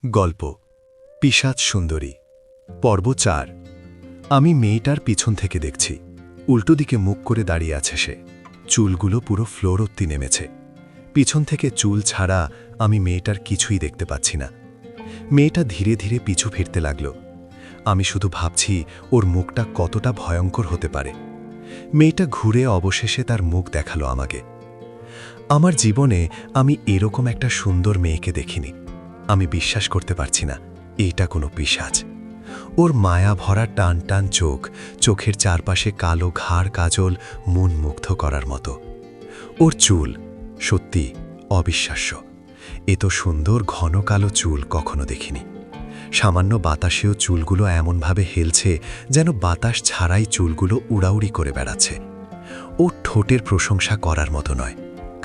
গল্প পিশাচ সুন্দরী পর্ব ৪। আমি মেয়েটার পিছন থেকে দেখছি। উল্টো দিকে মুখ করে দাঁড়িয়ে আছে সে। চুলগুলো পুরো ফ্লোর অব্দি নেমেছে। পিছন থেকে চুল ছাড়া আমি মেয়েটার কিছুই দেখতে পাচ্ছি না। মেয়েটা ধীরে ধীরে পিছু ফিরতে লাগল। আমি শুধু ভাবছি ওর মুখটা কতটা ভয়ঙ্কর হতে পারে। মেয়েটা ঘুরে অবশেষে তার মুখ দেখালো আমাকে। আমার জীবনে আমি এরকম একটা সুন্দর মেয়েকে দেখিনি। আমি বিশ্বাস করতে পারছি না এটা কোনো পিশাচ। ওর মায়া ভরা টান টান চোখ, চোখের চারপাশে কালো ঘাড় কাজল, মন মুগ্ধ করার মতো। ওর চুল সত্যি অবিশ্বাস্য। এত সুন্দর ঘন কালো চুল কখনো দেখিনি। সামান্য বাতাসেও চুলগুলো এমনভাবে হেলছে যেন বাতাস ছাড়াই চুলগুলো উড়াউড়ি করে বেড়াচ্ছে। ওর ঠোঁটের প্রশংসা করার মতো নয়,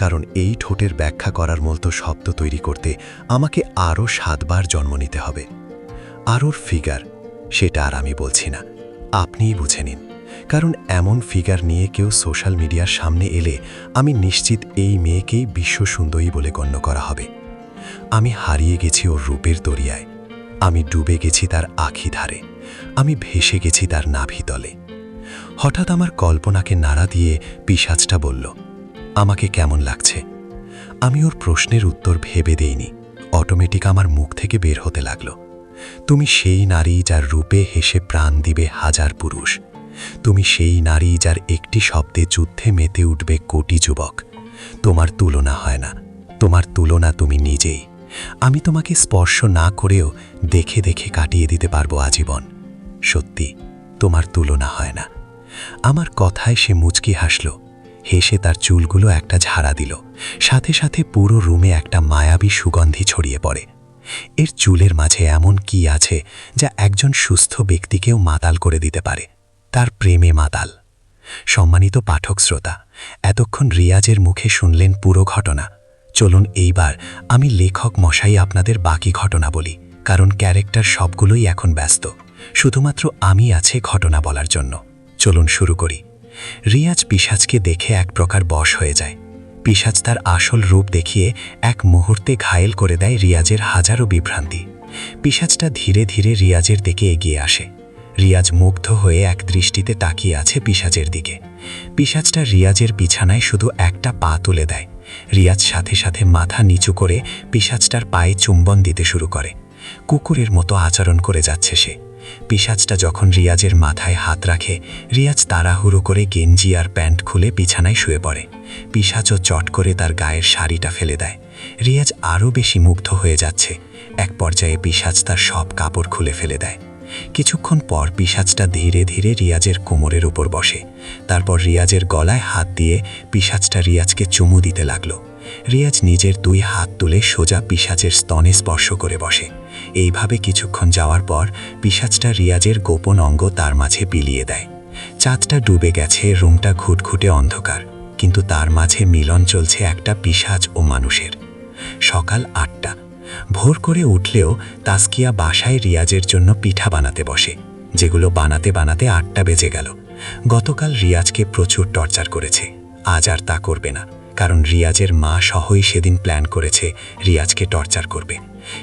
কারণ এই ঠোঁটের ব্যাখ্যা করার মতো শব্দ তৈরি করতে আমাকে আরও ৭ বার জন্ম নিতে হবে। আর ওর ফিগার, সেটা আর আমি বলছি না, আপনিই বুঝে নিন। কারণ এমন ফিগার নিয়ে কেউ সোশ্যাল মিডিয়ার সামনে এলে আমি নিশ্চিত এই মেয়েকেই বিশ্ব সুন্দরী বলে গণ্য করা হবে। আমি হারিয়ে গেছি ওর রূপের দরিয়ায়। আমি ডুবে গেছি তার আখি ধারে। আমি ভেসে গেছি তার নাভিতলে। হঠাৎ আমার কল্পনাকে নাড়া দিয়ে পিশাচটা বলল, আমাকে কেমন লাগছে? আমি ওর প্রশ্নের উত্তর ভেবে দেইনি, অটোমেটিক আমার মুখ থেকে বের হতে লাগলো। তুমি সেই নারী যার রূপে হেসে প্রাণ দিবে হাজার পুরুষ। তুমি সেই নারী যার একটি শব্দে যুদ্ধে মেতে উঠবে কোটি যুবক। তোমার তুলনা হয় না, তোমার তুলনা তুমি নিজেই। আমি তোমাকে স্পর্শ না করেও দেখে দেখে কাটিয়ে দিতে পারবো আজীবন। সত্যি তোমার তুলনা হয় না। আমার কথায় সে মুচকি হাসল। হেসে তার চুলগুলো একটা ঝাড়া দিল। সাথে সাথে পুরো রুমে একটা মায়াবী সুগন্ধি ছড়িয়ে পড়ে। এর চুলের মাঝে এমন কি আছে যা একজন সুস্থ ব্যক্তিকেও মাতাল করে দিতে পারে? তার প্রেমে মাতাল। সম্মানিত পাঠক শ্রোতা, এতক্ষণ রিয়াজের মুখে শুনলেন পুরো ঘটনা। চলুন এইবার আমি লেখক মশাই আপনাদের বাকি ঘটনা বলি, কারণ ক্যারেক্টার সবগুলোই এখন ব্যস্ত। শুধুমাত্র আমি আছে ঘটনা বলার জন্য। চলুন শুরু করি। রিয়াজ পিশাচকে দেখে এক প্রকার বশ হয়ে যায়। পিশাচ তার আসল রূপ দেখিয়ে এক মুহূর্তে ঘায়েল করে দেয় রিয়াজের হাজারো বিভ্রান্তি। পিশাচটা ধীরে ধীরে রিয়াজের দিকে এগিয়ে আসে। রিয়াজ মুগ্ধ হয়ে এক দৃষ্টিতে তাকিয়ে আছে পিশাচের দিকে। পিশাচটা রিয়াজের বিছানায় শুধু একটা পা তুলে দেয়। রিয়াজ সাথে সাথে মাথা নিচু করে পিশাচটার পায়ে চুম্বন দিতে শুরু করে। কুকুরের মতো আচরণ করে যাচ্ছে সে। পিশাচটা যখন রিয়াজের মাথায় হাত রাখে, রিয়াজ তাড়াহুড়ো করে গেঞ্জি আর প্যান্ট খুলে বিছানায় শুয়ে পড়ে। পিশাচও চট করে তার গায়ের শাড়িটা ফেলে দেয়। রিয়াজ আরও বেশি মুগ্ধ হয়ে যাচ্ছে। এক পর্যায়ে পিশাচ তার সব কাপড় খুলে ফেলে দেয়। কিছুক্ষণ পর পিশাচটা ধীরে ধীরে রিয়াজের কোমরের উপর বসে। তারপর রিয়াজের গলায় হাত দিয়ে পিশাচটা রিয়াজকে চুমু দিতে লাগলো। রিয়াজ নিজের 2 হাত তুলে সোজা পিশাচের স্তনে স্পর্শ করে বসে। এইভাবে কিছুক্ষণ যাওয়ার পর পিশাচটা রিয়াজের গোপন অঙ্গ তার মাঝে বিলিয়ে দেয়। চাঁদটা ডুবে গেছে, রুমটা ঘুটঘুটে অন্ধকার, কিন্তু তার মাঝে মিলন চলছে একটা পিশাচ ও মানুষের। সকাল 8টা। ভোর করে উঠলেও তাসকিয়া বাসায় রিয়াজের জন্য পিঠা বানাতে বসে, যেগুলো বানাতে বানাতে 8টা বেজে গেল। গতকাল রিয়াজকে প্রচুর টর্চার করেছে, আজ আর তা করবে না, কারণ রিয়াজের মা সহই সেদিন প্ল্যান করেছে রিয়াজকে টর্চার করবে।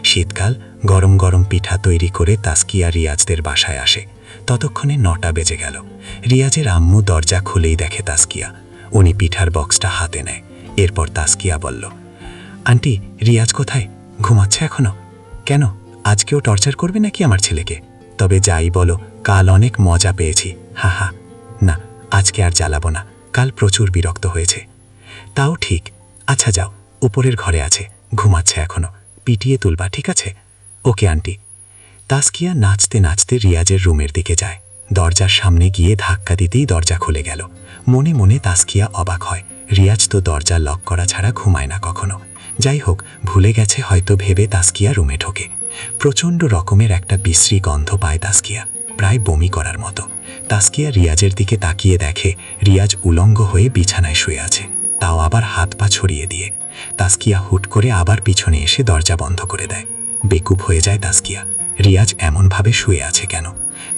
শীতকাল, গরম গরম পিঠা তৈরি করে তাসকিয়া রিয়াজদের বাসায় আসে। ততক্ষণে 9টা বেজে গেল। রিয়াজের আম্মু দরজা খুলেই দেখে তাসকিয়া। উনি পিঠার বক্সটা হাতে নেয়। এরপর তাসকিয়া বলল, আন্টি, রিয়াজ কোথায়? ঘুমাচ্ছে এখনো? কেন, আজকেও টর্চার করবে নাকি আমার ছেলেকে? তবে যাই বলো, কাল অনেক মজা পেয়েছি, হা হা। না, আজকে আর জ্বালাবো না, কাল প্রচুর বিরক্ত হয়েছে। তাও ঠিক, আচ্ছা যাও, উপরের ঘরে আছে, ঘুমাচ্ছে এখনো, পিটিয়ে তুলবা, ঠিক আছে? Okay aunty. তাসকিয়া নাচতে নাচতে রিয়াজের রুমের দিকে যায়। দরজার সামনে গিয়ে ধাক্কা দিতেই দরজা খুলে গেল। মনে মনে তাসকিয়া অবাক হয়, রিয়াজ তো দরজা লক করা ছাড়া ঘুমায় না কখনো। যাই হোক, ভুলে গেছে হয়তো ভেবে তাসকিয়া রুমে ঢোকে। প্রচণ্ড রকমের একটা বিশ্রী গন্ধ পায় তাসকিয়া, প্রায় বমি করার মতো। তাসকিয়া রিয়াজের দিকে তাকিয়ে দেখে রিয়াজ উলঙ্গ হয়ে বিছানায় শুয়ে আছে, তাও আবার হাত পা ছড়িয়ে দিয়ে। তাসকিয়া হুট করে আবার পিছনে এসে দরজা বন্ধ করে দেয়। বেকুব হয়ে যায় তাসকিয়া, রিয়াজ এমনভাবে শুয়ে আছে কেন?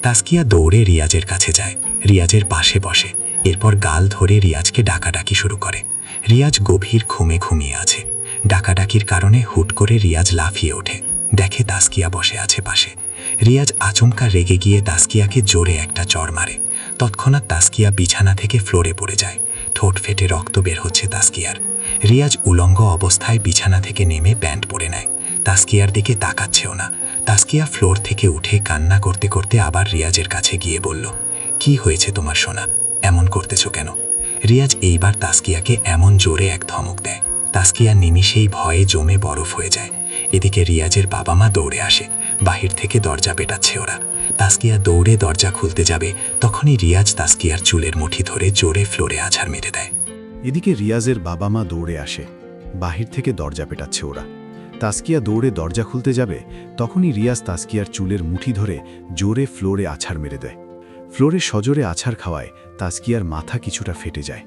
তাসকিয়া দৌড়ে রিয়াজের কাছে যায়, রিয়াজের পাশে বসে। এরপর গাল ধরে রিয়াজকে ডাকাডাকি শুরু করে। রিয়াজ গভীর ঘুমে ঘুমিয়ে আছে। ডাকাডাকির কারণে হুট করে রিয়াজ লাফিয়ে ওঠে। দেখে তাসকিয়া বসে আছে পাশে। রিয়াজ আচমকা রেগে গিয়ে তাসকিয়াকে জোরে একটা চড় মারে। তৎক্ষণাৎ তাসকিয়া বিছানা থেকে ফ্লোরে পড়ে যায়। ঠোঁট ফেটে রক্ত বের হচ্ছে তাসকিয়ার। রিয়াজ উলঙ্গ অবস্থায় বিছানা থেকে নেমে প্যান্ট পরে নেয়। তাসকিয়ার দিকে তাকাচ্ছেও না। তাসকিয়া ফ্লোর থেকে উঠে কান্না করতে করতে আবার রিয়াজের কাছে গিয়ে বলল, কি হয়েছে তোমার সোনা, এমন করতেছো কেন? রিয়াজ এইবার তাসকিয়াকে এমন জোরে এক ধমক দেয়, তাসকিয়া নিমিষেই ভয়ে জমে বরফ হয়ে যায়। এদিকে রিয়াজের বাবা মা দৌড়ে আসে। বাহির থেকে দরজা পেটাচ্ছে ওরা। তাসকিয়া দৌড়ে দরজা খুলতে যাবে, তখনই রিয়াজ তাসকিয়ার চুলের মুঠি ধরে জোরে ফ্লোরে আছাড় মেরে দেয়। এদিকে রিয়াজের বাবা মা দৌড়ে আসে। বাহির থেকে দরজা পেটাচ্ছে ওরা। তাসকিয়া দৌড়ে দরজা খুলতে যাবে, তখনই রিয়াজ তাসকিয়ার চুলের মুঠি ধরে জোরে ফ্লোরে আছাড় মেরে দেয়। ফ্লোরে সজোরে আছাড় খাওয়ায় তাসকিয়ার মাথা কিছুটা ফেটে যায়।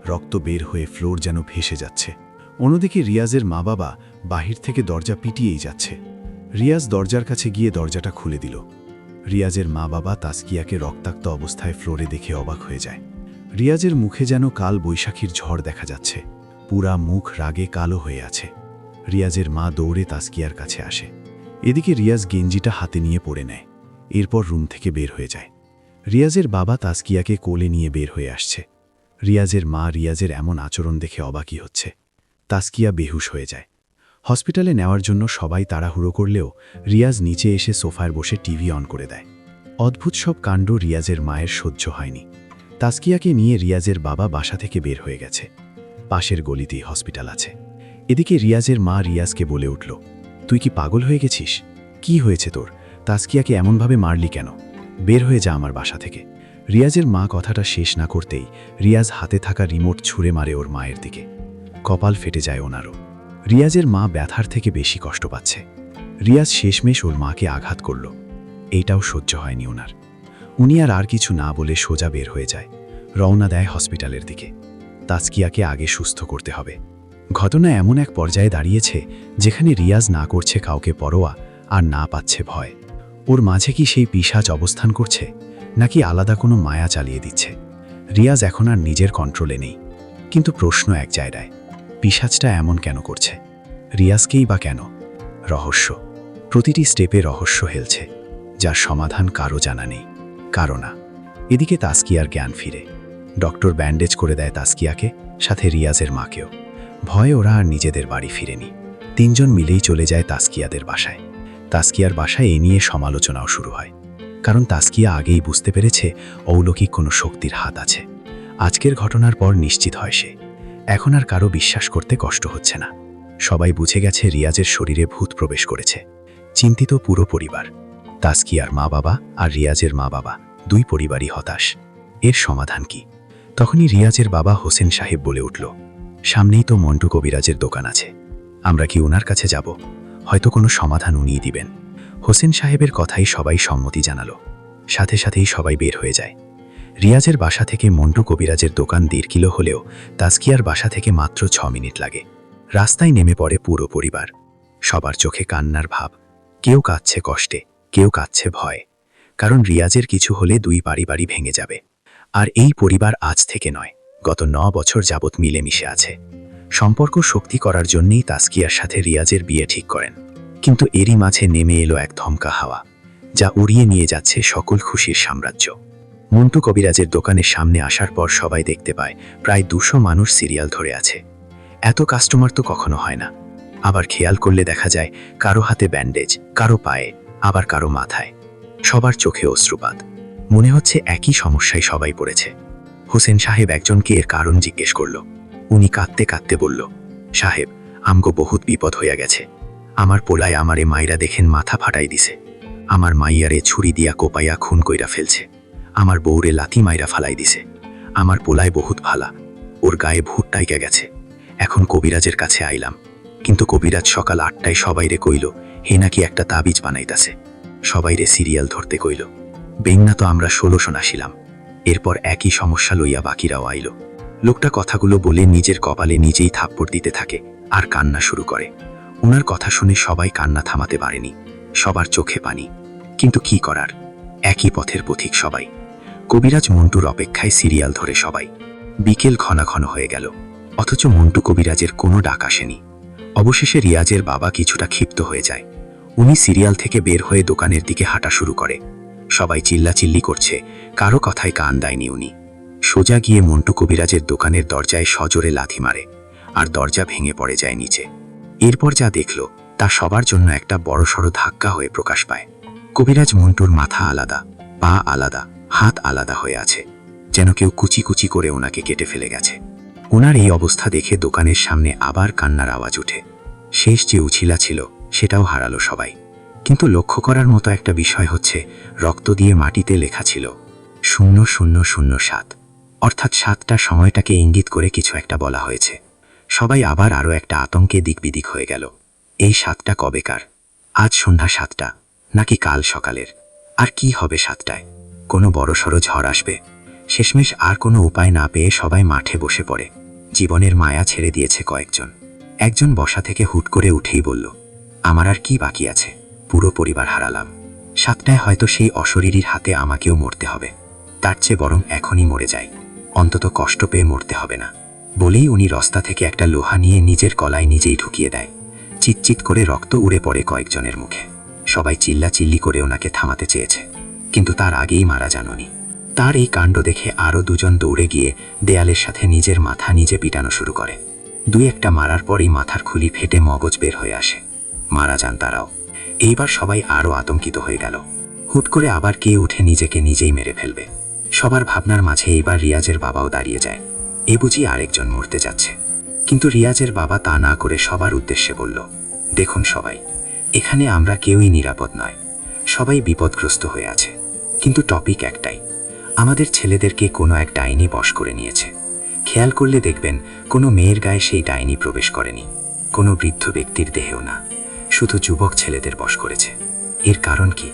রক্ত বের হয়ে ফ্লোর যেন ভেসে যাচ্ছে। অন্যদিকে রিয়াজের মা বাবা বাহির থেকে দরজা পিটিয়েই যাচ্ছে। রিয়াজ দরজার কাছে গিয়ে দরজাটা খুলে দিল। রিয়াজের মা বাবা তাসকিয়াকে রক্তাক্ত অবস্থায় ফ্লোরে দেখে অবাক হয়ে যায়। রিয়াজের মুখে যেন কাল বৈশাখীর ঝড় দেখা যাচ্ছে। পুরা মুখ রাগে কালো হয়ে আছে। রিয়াজের মা দৌড়ে তাসকিয়ার কাছে আসে। এদিকে রিয়াজ গেঞ্জিটা হাতে নিয়ে পড়ে নেয়। এরপর রুম থেকে বের হয়ে যায়। রিয়াজের বাবা তাসকিয়াকে কোলে নিয়ে বের হয়ে আসছে। রিয়াজের মা রিয়াজের এমন আচরণ দেখে অবাকই হচ্ছে। তাসকিয়া বেহুশ হয়ে যায়। হসপিটালে নেওয়ার জন্য সবাই তাড়াহুড়ো করলেও রিয়াজ নিচে এসে সোফায় বসে টিভি অন করে দেয়। অদ্ভুত সব কাণ্ড রিয়াজের মায়ের সহ্য হয়নি। তাসকিয়াকে নিয়ে রিয়াজের বাবা বাসা থেকে বের হয়ে গেছে। পাশের গলিতেই হসপিটাল আছে। এদিকে রিয়াজের মা রিয়াজকে বলে উঠল, তুই কি পাগল হয়ে গেছিস? কি হয়েছে তোর? তাসকিয়াকে এমনভাবে মারলি কেন? বের হয়ে যা আমার বাসা থেকে। রিয়াজের মা কথাটা শেষ না করতেই রিয়াজ হাতে থাকা রিমোট ছুঁড়ে মারে ওর মায়ের দিকে। কপাল ফেটে যায় ওনারও। রিয়াজের মা ব্যথার থেকে বেশি কষ্ট পাচ্ছে। রিয়াজ শেষমেশ ওর মাকে আঘাত করল। এইটাও সহ্য হয়নি ওনার। উনি আর কিছু না বলে সোজা বের হয়ে যায়। রওনা দেয় হসপিটালের দিকে। তাসকিয়াকে আগে সুস্থ করতে হবে। ঘটনা এমন এক পর্যায়ে দাঁড়িয়েছে যেখানে রিয়াজ না করছে কাউকে পরোয়া, আর না পাচ্ছে ভয়। ওর মাঝে কি সেই পিশাচ অবস্থান করছে, নাকি আলাদা কোনো মায়া চালিয়ে দিচ্ছে? রিয়াজ এখন আর নিজের কন্ট্রোলে নেই। কিন্তু প্রশ্ন এক জায়গায়, পিশাচটা এমন কেন করছে? রিয়াজকেই বা কেন? রহস্য। প্রতিটি স্টেপে রহস্য হেলছে, যার সমাধান কারো জানা নেই, কারো না। এদিকে তাসকিয়ার জ্ঞান ফিরে। ডক্টর ব্যান্ডেজ করে দেয় তাসকিয়াকে, সাথে রিয়াজের মাকেও। ভয়ে ওরা আর নিজেদের বাড়ি ফিরেনি। তিনজন মিলেই চলে যায় তাসকিয়াদের বাসায়। তাসকিয়ার বাসায় এ নিয়ে সমালোচনাও শুরু হয়, কারণ তাসকিয়া আগেই বুঝতে পেরেছে অলৌকিক কোনো শক্তির হাত আছে। আজকের ঘটনার পর নিশ্চিত হয় সে। এখন আর কারো বিশ্বাস করতে কষ্ট হচ্ছে না। সবাই বুঝে গেছে রিয়াজের শরীরে ভূত প্রবেশ করেছে। চিন্তিত পুরো পরিবার। তাসকিয়ার মা বাবা আর রিয়াজের মা বাবা দুই পরিবারই হতাশ। এর সমাধান কি? তখনই রিয়াজের বাবা হোসেন সাহেব বলে উঠল, সামনেই তো মন্টু কবিরাজের দোকান আছে, আমরা কি ওনার কাছে যাব? হয়তো কোনো সমাধান উনিই দিবেন। হোসেন সাহেবের কথাই সবাই সম্মতি জানালো। সাথে সাথেই সবাই বের হয়ে যায়। রিয়াজের বাসা থেকে মন্টু কবিরাজের দোকান 1.5 কিলো হলেও তাসকিয়ার বাসা থেকে মাত্র 6 মিনিট লাগে। রাস্তায় নেমে পড়ে পুরো পরিবার। সবার চোখে কান্নার ভাব। কেউ কাঁদছে কষ্টে, কেউ কাঁদছে ভয়। কারণ রিয়াজের কিছু হলে দুই বাড়ি ভেঙে যাবে। আর এই পরিবার আজ থেকে নয়, গত 9 বছর যাবৎ মিলেমিশে আছে। সম্পর্ক শক্তি করার জন্যই তাসকিয়ার সাথে রিয়াজের বিয়ে ঠিক করেন। কিন্তু এরই মাঝে নেমে এলো এক ধমকা হাওয়া, যা উড়িয়ে নিয়ে যাচ্ছে সকল খুশির সাম্রাজ্য। মন্টু কবিরাজের দোকানের সামনে আসার পর সবাই দেখতে পায় প্রায় 200 মানুষ সিরিয়াল ধরে আছে। এত কাস্টমার তো কখনো হয় না। আবার খেয়াল করলে দেখা যায় কারো হাতে ব্যান্ডেজ, কারো পায়ে, আবার কারো মাথায়। সবার চোখে অশ্রুপাত। মনে হচ্ছে একই সমস্যায় সবাই পড়েছে। হোসেন সাহেব একজনকে এর কারণ জিজ্ঞেস করল। উনি কাঁদতে কাঁদতে বলল, সাহেব, আমগো বহুত বিপদ হইয়া গেছে। আমার পোলায় আমারে মাইরা দেখেন মাথা ফাটাই দিছে। আমার মাইয়ারে ছুরি দিয়া কোপাইয়া খুন কইরা ফেলছে। আমার বউরে লাথি মাইরা ফালাই দিছে। আমার পোলায় বহুত ভালা, ওর গায়ে ভূত টাইকা গেছে। এখন কবিরাজের কাছে আইলাম, কিন্তু কবিরাজ সকাল 8টায় সবাইরে কইল হে নাকি একটা তাবিজ বানাইতাছে। সবাইরে সিরিয়াল ধরতে কইল। বেংনা তো আমরা 16 নাসিলাম। এরপর একই সমস্যা লইয়া বাকিরাও আইল। লোকটা কথাগুলো বলে নিজের কপালে নিজেই থাপ্পড় দিতে থাকে আর কান্না শুরু করে। ওনার কথা শুনে সবাই কান্না থামাতে পারেনি। সবার চোখে পানি। কিন্তু কি করার, একই পথের পথিক সবাই। কবিরাজ মন্টুর অপেক্ষায় সিরিয়াল ধরে সবাই। বিকেল ঘন হয়ে গেল, অথচ মন্টু কবিরাজের কোনো ডাক আসেনি। অবশেষে রিয়াজের বাবা কিছুটা ক্ষিপ্ত হয়ে যায়। উনি সিরিয়াল থেকে বের হয়ে দোকানের দিকে হাঁটা শুরু করে। সবাই চিল্লাচিল্লি করছে, কারো কথায় কান দেয়নি উনি। সোজা গিয়ে মন্টু কবিরাজের দোকানের দরজায় সজোরে লাথি মারে, আর দরজা ভেঙে পড়ে যায় নিচে। এরপর যা দেখল তা সবার জন্য একটা বড়সড় ধাক্কা হয়ে প্রকাশ পায়। কবিরাজ মন্টুর মাথা আলাদা, পা আলাদা, হাত আলাদা হয়ে আছে, যেন কেউ কুচি কুচি করে ওনাকে কেটে ফেলে গেছে। ওনার এই অবস্থা দেখে দোকানের সামনে আবার কান্নার আওয়াজ ওঠে। শেষ যে উছিলা ছিল সেটাও হারালো সবাই। কিন্তু লক্ষ্য করার মতো একটা বিষয় হচ্ছে, রক্ত দিয়ে মাটিতে লেখা ছিল 0007, অর্থাৎ 7টা সময়টাকে ইঙ্গিত করে কিছু একটা বলা হয়েছে। সবাই আবার আরও একটা আতঙ্কে দিকবিদিক হয়ে গেল। এই 7টা কবেকার? আজ সন্ধ্যা 7টা, নাকি কাল সকালের? আর কি হবে 7টায়? কোনো বড়সড় ঝড় আসবে? শেষমেশ আর কোনো উপায় না পেয়ে সবাই মাঠে বসে পড়ে। জীবনের মায়া ছেড়ে দিয়েছে কয়েকজন। একজন বসা থেকে হুট করে উঠেই বলল, আমার আর কি বাকি আছে? পুরো পরিবার হারালাম। 7টায় হয়তো সেই অশরীরীর হাতে আমাকেও মরতে হবে। তার চেয়ে বরং এখনই মরে যাই, অন্তত কষ্ট পেয়ে মরতে হবে না। বলেই উনি রস্তা থেকে একটা লোহা নিয়ে নিজের গলায় নিজেই ঢুকিয়ে দেয়। চিটচিট করে রক্ত উড়ে পড়ে কয়েকজনের মুখে। সবাই চিল্লাচিল্লি করে ওনাকে থামাতে চেয়েছে, কিন্তু তার আগেই মারা যান উনি। তার এই কাণ্ড দেখে আরও দুজন দৌড়ে গিয়ে দেয়ালের সাথে নিজের মাথা নিজে পিটানো শুরু করে। 2-1টা মারার পরই মাথার খুলি ফেটে মগজ বের হয়ে আসে। মারা যান তারাও। এইবার সবাই আরও আতঙ্কিত হয়ে গেল। হুট করে আবার কে উঠে নিজেকে নিজেই মেরে ফেলবে। সবার ভাবনার মাঝে এইবার রিয়াজের বাবাও দাঁড়িয়ে যায়। এ বুঝি আরেকজন মরতে যাচ্ছে। কিন্তু রিয়াজের বাবা তা না করে সবার উদ্দেশ্যে বলল, দেখুন সবাই, এখানে আমরা কেউই নিরাপদ নয়। সবাই বিপদগ্রস্ত হয়ে আছে, কিন্তু টপিক একটাই, আমাদের ছেলেদেরকে কোনো এক ডাইনি বশ করে নিয়েছে। খেয়াল করলে দেখবেন কোনো মেয়ের গায়ে সেই ডাইনি প্রবেশ করেনি, কোনো বৃদ্ধ ব্যক্তির দেহেও না, শুধু যুবক ছেলেদের বশ করেছে। এর কারণ কি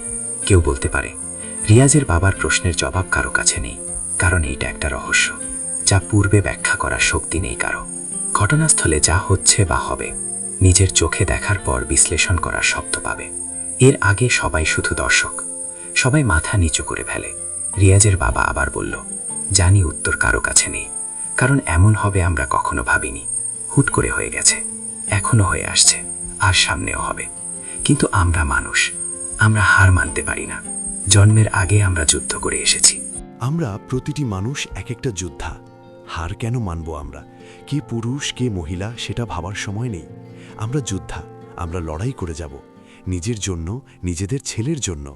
কেউ বলতে পারে? রিয়াজের বাবার প্রশ্নের জবাব কারো কাছে নেই, কারণ এইটা একটা রহস্য যা পূর্বে ব্যাখ্যা করার শক্তি নেই কারো। ঘটনাস্থলে যা হচ্ছে বা হবে নিজের চোখে দেখার পর বিশ্লেষণ করার শব্দ পাবে। এর আগে সবাই শুধু দর্শক। সবাই মাথা নিচু করে ফেলে। রিয়াজের বাবা আবার বলল, জানি উত্তর কারো কাছে নেই, কারণ এমন হবে আমরা কখনো ভাবিনি। হুট করে হয়ে গেছে, এখনো হয়ে আসছে, আর সামনেও হবে। কিন্তু আমরা মানুষ, আমরা হার মানতে পারি না। জন্মের আগে আমরা যুদ্ধ করে এসেছি। আমরা প্রতিটি মানুষ এক একটা যোদ্ধা। হার কেন মানব আমরা? কে পুরুষ কে মহিলা সেটা ভাবার সময় নেই। আমরা যোদ্ধা, আমরা লড়াই করে যাব, নিজের জন্য, নিজেদের ছেলের জন্য।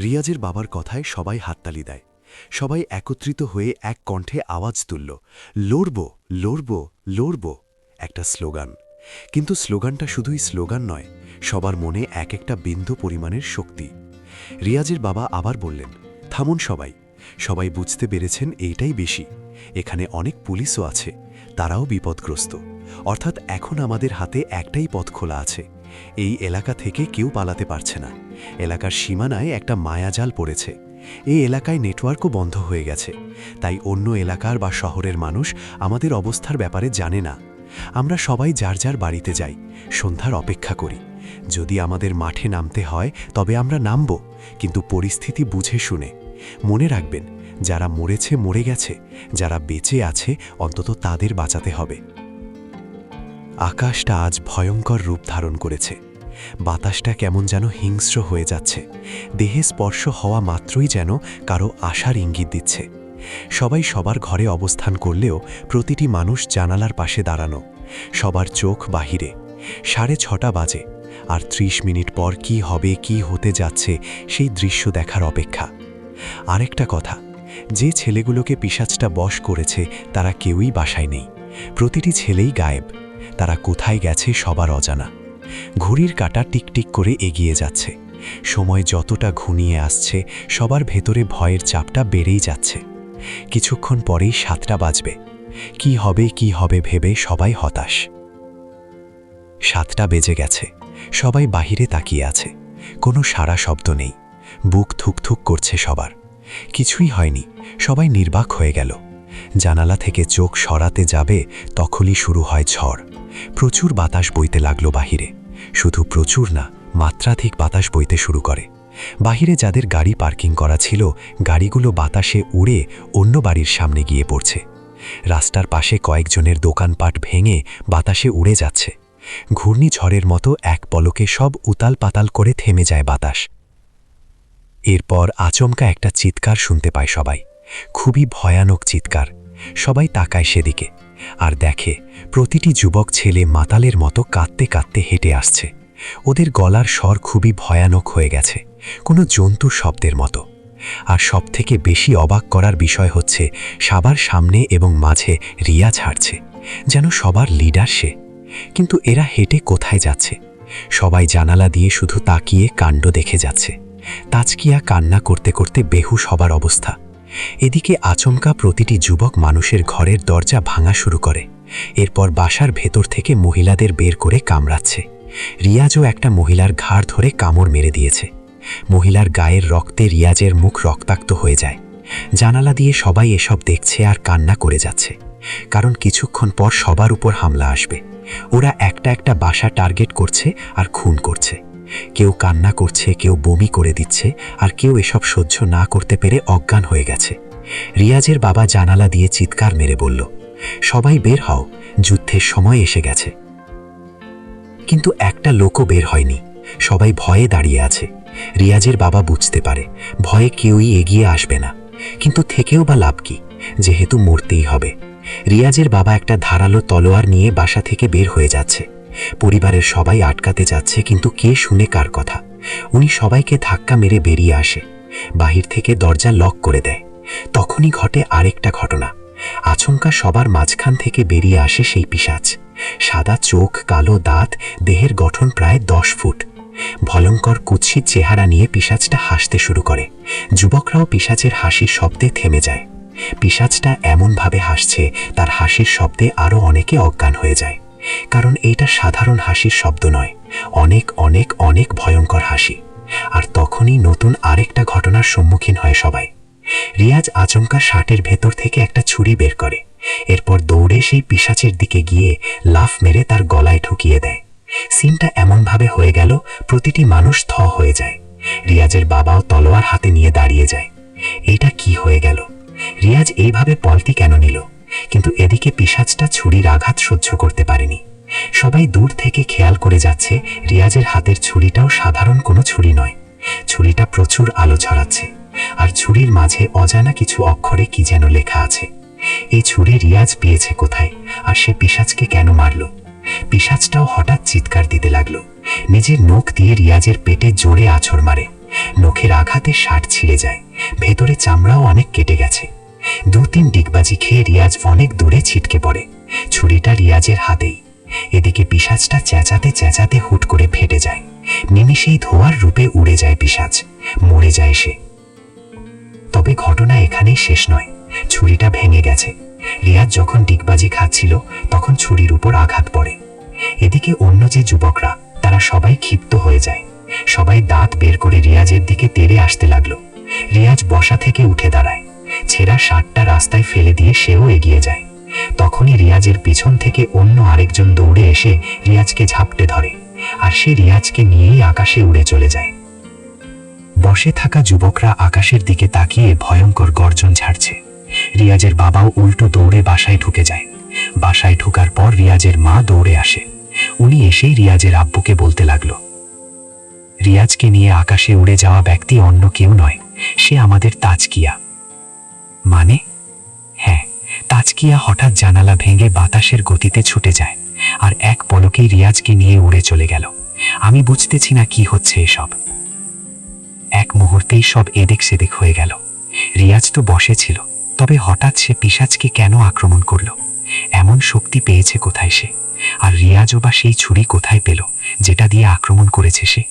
রিয়াজের বাবার কথায় সবাই হাততালি দেয়। সবাই একত্রিত হয়ে এক কণ্ঠে আওয়াজ তুলল, লড়ব, লড়ব, লড়ব, একটা স্লোগান। কিন্তু স্লোগানটা শুধুই স্লোগান নয়, সবার মনে এক একটা বিন্দু পরিমাণের শক্তি। রিয়াজের বাবা আবার বললেন, থামুন সবাই। সবাই বুঝতে পেরেছেন এইটাই বেশি। এখানে অনেক পুলিশও আছে, তারাও বিপদগ্রস্ত। অর্থাৎ এখন আমাদের হাতে একটাই পথ খোলা আছে। এই এলাকা থেকে কেউ পালাতে পারছে না। এলাকার সীমানায় একটা মায়াজাল পড়েছে। এই এলাকায় নেটওয়ার্কও বন্ধ হয়ে গেছে, তাই অন্য এলাকার বা শহরের মানুষ আমাদের অবস্থার ব্যাপারে জানে না। আমরা সবাই যার যার বাড়িতে যাই, সন্ধ্যার অপেক্ষা করি। যদি আমাদের মাঠে নামতে হয় তবে আমরা নামব, কিন্তু পরিস্থিতি বুঝে শুনে। মনে রাখবেন, যারা মরেছে মরে গেছে, যারা বেঁচে আছে অন্তত তাদের বাঁচাতে হবে। আকাশটা আজ ভয়ঙ্কর রূপ ধারণ করেছে। বাতাসটা কেমন যেন হিংস্র হয়ে যাচ্ছে। দেহে স্পর্শ হওয়া মাত্রই যেন কারো আশার ইঙ্গিত দিচ্ছে। সবাই সবার ঘরে অবস্থান করলেও প্রতিটি মানুষ জানালার পাশে দাঁড়ানো। সবার চোখ বাহিরে। 6:30 বাজে, আর 30 মিনিট পর কি হবে, কি হতে যাচ্ছে সেই দৃশ্য দেখার অপেক্ষা। আরেকটা কথা, যে ছেলেগুলোকে পিশাচটা বশ করেছে তারা কেউই বাসায় নেই। প্রতিটি ছেলেই গায়েব। তারা কোথায় গেছে সবার অজানা। ঘড়ির কাঁটা টিকটিক করে এগিয়ে যাচ্ছে। সময় যতটা ঘনিয়ে আসছে সবার ভেতরে ভয়ের চাপটা বেড়েই যাচ্ছে। কিছুক্ষণ পরেই 7টা বাজবে। কি হবে ভেবে সবাই হতাশ। 7টা বেজে গেছে। সবাই বাহিরে তাকিয়ে আছে। কোনো সাড়া শব্দ নেই। বুক থুকথুক করছে সবার। কিছুই হয়নি, সবাই নির্বাক হয়ে গেল। জানালা থেকে চোখ সরাতে যাবে তখনই শুরু হয় ঝড়। প্রচুর বাতাস বইতে লাগলো বাহিরে। শুধু প্রচুর না, মাত্রাধিক বাতাস বইতে শুরু করে। বাহিরে যাদের গাড়ি পার্কিং করা ছিল, গাড়িগুলো বাতাসে উড়ে অন্য বাড়ির সামনে গিয়ে পড়ছে। রাস্তার পাশে কয়েকজনের দোকানপাট ভেঙে বাতাসে উড়ে যাচ্ছে। ঘূর্ণিঝড়ের মতো এক পলকে সব উতাল পাতাল করে থেমে যায় বাতাস। এরপর আচমকা একটা চিৎকার শুনতে পায় সবাই, খুবই ভয়ানক চিৎকার। সবাই তাকায় সেদিকে আর দেখে প্রতিটি যুবক ছেলে মাতালের মতো কাঁদতে কাঁদতে হেঁটে আসছে। ওদের গলার স্বর খুবই ভয়ানক হয়ে গেছে, কোনো জন্তুর শব্দের মতো। আর সবথেকে বেশি অবাক করার বিষয় হচ্ছে সবার সামনে এবং মাঝে রিয়া ছাড়ছে, যেন সবার লিডার সে। কিন্তু এরা হেঁটে কোথায় যাচ্ছে? সবাই জানালা দিয়ে শুধু তাকিয়ে কাণ্ড দেখে যাচ্ছে। তাজকিয়া কান্না করতে করতে বেহুশ হবার অবস্থা। এদিকে আচমকা প্রতিটি যুবক মানুষের ঘরের দরজা ভাঙা শুরু করে। এরপর বাসার ভেতর থেকে মহিলাদের বের করে কামড়াচ্ছে। রিয়াজও একটা মহিলার ঘাড় ধরে কামড় মেরে দিয়েছে। মহিলার গায়ের রক্তে রিয়াজের মুখ রক্তাক্ত হয়ে যায়। জানালা দিয়ে সবাই এসব দেখছে আর কান্না করে যাচ্ছে, কারণ কিছুক্ষণ পর সবার উপর হামলা আসবে। ওরা একটা একটা বাসা টার্গেট করছে আর খুন করছে। কেউ কান্না করছে, কেউ বমি করে দিচ্ছে, আর কেউ এসব সহ্য না করতে পেরে অজ্ঞান হয়ে গেছে। রিয়াজের বাবা জানালা দিয়ে চিৎকার মেরে বলল, সবাই বের হও, যুদ্ধের সময় এসে গেছে। কিন্তু একটা লোকও বের হয়নি, সবাই ভয়ে দাঁড়িয়ে আছে। রিয়াজের বাবা বুঝতে পারে ভয়ে কেউই এগিয়ে আসবে না, কিন্তু থেকেও বা লাভ কি, যেহেতু মরতেই হবে। রিয়াজের বাবা একটা ধারালো তলোয়ার নিয়ে বাসা থেকে বের হয়ে যাচ্ছে। পরিবারের সবাই আটকাতে যাচ্ছে, কিন্তু কে শুনে কার কথা। উনি সবাইকে ধাক্কা মেরে বেরিয়ে আসে, বাহির থেকে দরজা লক করে দেয়। তখনই ঘটে আরেকটা ঘটনা। আচমকা সবার মাঝখান থেকে বেরিয়ে আসে সেই পিশাচ। সাদা চোখ, কালো দাঁত, দেহের গঠন প্রায় 10 ফুট। ভয়ঙ্কর কুৎসিত চেহারা নিয়ে পিশাচটা হাসতে শুরু করে। যুবকরাও পিশাচের হাসির শব্দে থেমে যায়। পিশাচটা এমনভাবে হাসছে, তার হাসির শব্দে আরও অনেকে অজ্ঞান হয়ে যায়, কারণ এইটা সাধারণ হাসির শব্দ নয়, অনেক অনেক অনেক ভয়ঙ্কর হাসি। আর তখনই নতুন আরেকটা ঘটনার সম্মুখীন হয় সবাই। রিয়াজ আচমকা শার্টের ভেতর থেকে একটা ছুরি বের করে। এরপর দৌড়ে সেই পিশাচের দিকে গিয়ে লাফ মেরে তার গলায় ঢুকিয়ে দেয়। সিনটা এমনভাবে হয়ে গেল, প্রতিটি মানুষ থ হয়ে যায়। রিয়াজের বাবাও তলোয়ার হাতে নিয়ে দাঁড়িয়ে যায়। এইটা কি হয়ে গেল? রিয়াজ এইভাবে পলটি কেন নিল? কিন্তু এদিকে পিশাচটা ছুরির আঘাত সহ্য করতে পারেনি। সবাই দূর থেকে খেয়াল করে যাচ্ছে রিয়াজের হাতের ছুরিটাও সাধারণ কোনো ছুরি নয়। ছুরিটা প্রচুর আলো ছড়াচ্ছে, আর ছুরির মাঝে অজানা কিছু অক্ষরে কি যেন লেখা আছে। এই ছুরি রিয়াজ পেয়েছে কোথায়, আর সে পিশাচকে কেন মারল? পিশাচটাও হঠাৎ চিৎকার দিতে লাগলো। নিজের নখ দিয়ে রিয়াজের পেটে জোরে আছড় মারে। নখের আঘাতে শার্ট ছিঁড়ে যায়, ভেতরে চামড়াও অনেক কেটে গেছে। 2-3 ডিগবাজি খেয়ে রিয়াজ অনেক দূরে ছিটকে পড়ে, ছুরিটা রিয়াজের হাতেই। এদিকে পিশাচটা চেঁচাতে চেঁচাতে হুট করে ফেটে যায়। নিমিষেই ধোঁয়ার রূপে উড়ে যায় পিশাচ, মরে যায় সে। তবে ঘটনা এখানেই শেষ নয়, ছুরিটা ভেঙে গেছে। রিয়াজ যখন ডিগবাজি খাচ্ছিল তখন ছুরির উপর আঘাত পড়ে। এদিকে অন্য যে যুবকরা, তারা সবাই ক্ষিপ্ত হয়ে যায়। সবাই দাঁত বের করে রিয়াজের দিকে তেড়ে আসতে লাগলো। রিয়াজ বসা থেকে উঠে দাঁড়ায়, ছেঁড়া শার্টটা রাস্তায় ফেলে দিয়ে সেও এগিয়ে যায়। তখনই রিয়াজের পিছন থেকে অন্য আরেকজন দৌড়ে এসে রিয়াজকে ঝাপটে ধরে, আর সে রিয়াজকে নিয়েই আকাশে উড়ে চলে যায়। বসে থাকা যুবকরা আকাশের দিকে তাকিয়ে ভয়ঙ্কর গর্জন ঝাড়ছে। রিয়াজের বাবাও উল্টো দৌড়ে বাসায় ঢুকে যায়। বাসায় ঢুকার পর রিয়াজের মা দৌড়ে আসে। উনি এসেই রিয়াজের আব্বুকে বলতে লাগলো, রিয়াজকে নিয়ে আকাশে উড়ে যাওয়া ব্যক্তি অন্য কেউ নয়, সে আমাদের তাজকিয়া। মানে? হ্যাঁ, তাজকিয়া হঠাৎ জানালা ভেঙে বাতাসের গতিতে ছুটে যায়, আর এক পলকেই রিয়াজকে নিয়ে উড়ে চলে গেল। আমি বুঝতেছি না কি হচ্ছে এসব। এক মুহূর্তেই সব এদিক সেদিক হয়ে গেল। রিয়াজ তো বসে ছিল, তবে হঠাৎ সে পিশাচকে কেন আক্রমণ করল? এমন শক্তি পেয়েছে কোথায় সে? আর রিয়াজও বা সেই ছুরি কোথায় পেল যেটা দিয়ে আক্রমণ করেছে সে?